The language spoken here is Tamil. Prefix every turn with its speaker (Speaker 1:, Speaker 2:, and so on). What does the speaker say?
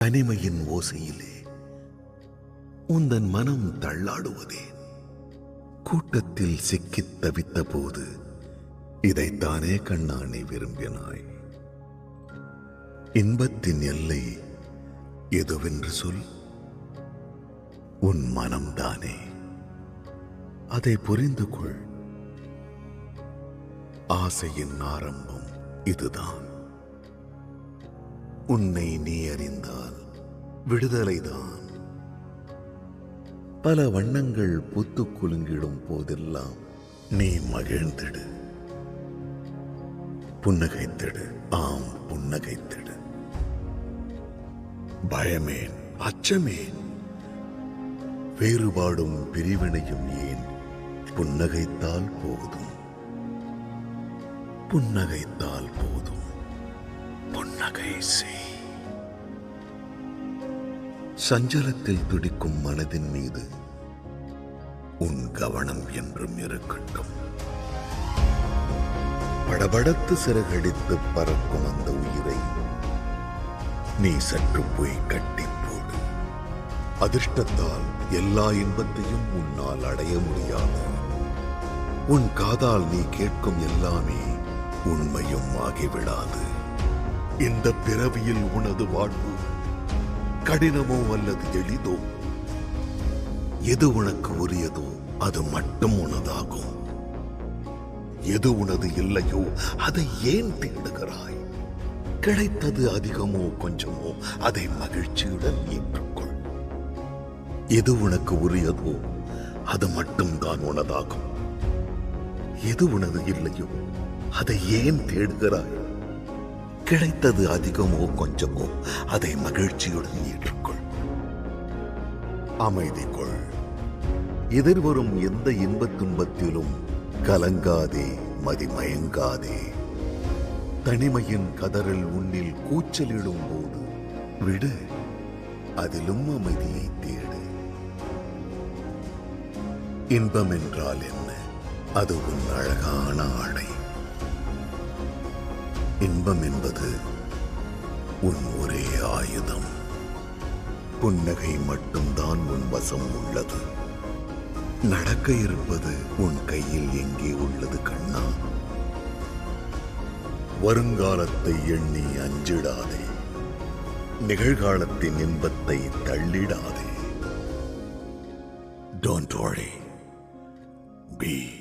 Speaker 1: தனிமையின் ஓசையிலே உந்தன் மனம் தள்ளாடுவதே? கூட்டத்தில் சிக்கித் தவித்த போது இதைத்தானே கண்ணா நீ விரும்பினாய்? இன்பத்தின் எல்லை எதுவென்று சொல். உன் மனம்தானே, அதை புரிந்து கொள். ஆசையின் ஆரம்பம் இதுதான். உன்னை நீ அறிந்தால் விடுதலைதான். பல வண்ணங்கள் பூத்து குலுங்கிடும் போதெல்லாம் நீ மகிழ்ந்திடு, புன்னகைத்திடு. ஆம், புன்னகைத்திடு. பயமேன், அச்சமேன், வேறுபாடும் பிரிவினையும் ஏன்? புன்னகைத்தால் போதும், புன்னகைத்தால் போதும். புன்னகை செய். சஞ்சலத்தில் துடிக்கும் மனதின் மீது உன் கவனம் என்றும் இருக்கட்டும். படபடத்து சிறகடித்து பறக்கும் அந்த உயிரை நீ சற்று போய் கட்டி போடு. அதிர்ஷ்டத்தால் எல்லா இன்பத்தையும் உன்னால் அடைய முடியாது. உன் காதால் நீ கேட்கும் எல்லாமே உண்மையும் ஆகிவிடாது. இந்த பிறவியில் உனது வாழ்வு கடினமோ அல்லது எளிதோ, எது உனக்கு உரியதோ அது மட்டும் உனதாகும். எது உனது இல்லையோ அதை ஏன் தேடுகிறாய்? கிடைத்தது அதிகமோ கொஞ்சமோ அதை மகிழ்ச்சியுடன் ஏற்றுக்கொள். எது உனக்கு உரியதோ அது மட்டும்தான் உனதாகும். எது உனது இல்லையோ அதை ஏன் தேடுகிறாய்? கிடைத்தது அதிகமோ கொஞ்சமோ அதை மகிழ்ச்சியுடன் ஏற்றுக்கொள். அமைதி கொள். எதிர்வரும் எந்த இன்பத் துன்பத்திலும் கலங்காதே, மதிமயங்காதே. தனிமையின் கதறல் உன்னில் கூச்சலிடும் போது விடு, அதிலும் அமைதியை தேடு. இன்பம் என்றால் என்ன? அது உன் அழகான ஆடை. இன்பம் என்பது உன் ஒரே ஆயுதம். புன்னகை மட்டும்தான் உன் வசம் உள்ளது. நடக்க இருப்பது உன் கையில் எங்கே உள்ளது கண்ணா? வருங்காலத்தை எண்ணி அஞ்சிடாதே, நிகழ்காலத்தின் இன்பத்தை தள்ளிடாதே. Don't worry, be